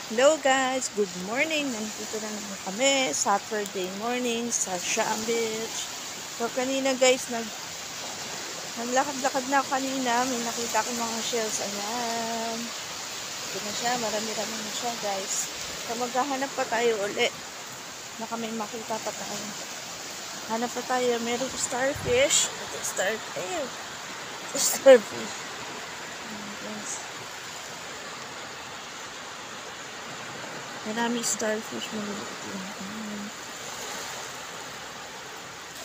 Hello guys, good morning. Nandito na naman kami, Saturday morning sa Siam Beach. So kanina guys, naglakad-lakad na ako kanina. May nakita ko mga shells. Ayan. Ito na siya, marami-rami na siya guys. So maghahanap pa tayo uli. Baka may makita pa tayo. Hanap pa tayo. Meron starfish. Ito starfish. Starfish. Ayan guys. Marami starfish, maliliit lang.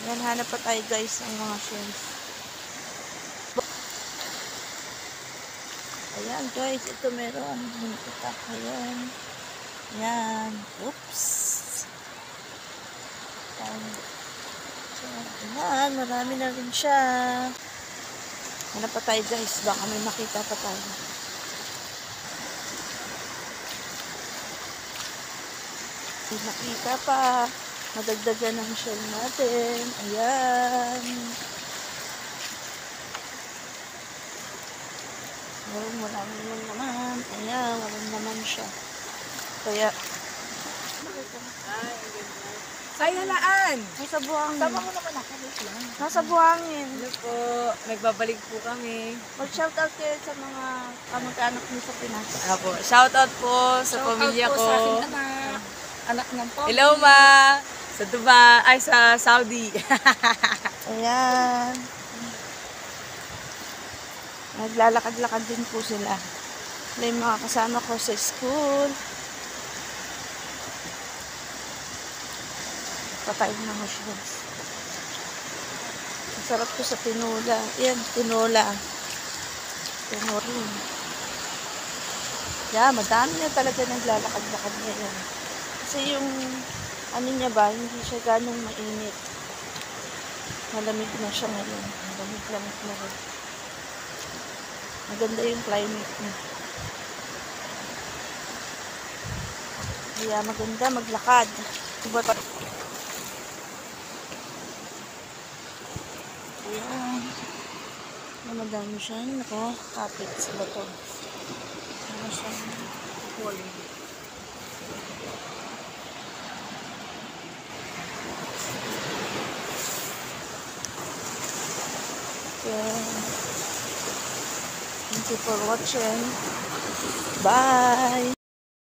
Ayan, hanap pa tayo guys ng mga shells. Ayan guys, ito meron. Nakita ko yan. Ayan. Oops. Ayan, marami na rin siya. Hanap pa tayo guys, baka may makita pa tayo. May nakita pa. Madagdagan ng shell natin. Ayan. Marami naman. Ayan, walang naman siya. Kaya, Ay, halaan! nasa buhangin. Sama ko naman ako. Wait lang. Nasa buhangin. Hello po. Nagbabalik po kami. Mag-shoutout kayo sa mga kamag-anak niyo sa Pinas. Apo. Shoutout po sa pamilya ko. Sa aking anak. Anak ng po. Hello, ma! Sa Dubai. Ay, sa Saudi. Ayan. Naglalakad-lakad din po sila. May mga kasama ko sa school. Patay na mo siya. Masarap ko sa tinola. Ayan, tinola. Tinola. Yeah, madami na talaga naglalakad-lakad ngayon. Kasi yung ano niya ba, hindi siya ganong mainit. Malamig na siya ngayon. Malamig-lamig na rin. Maganda yung climate niya. Kaya maganda maglakad. Ayan. Madami siya. Nakakapit sa bato. Ano siya? Hole. Okay. Thank you for watching. Bye!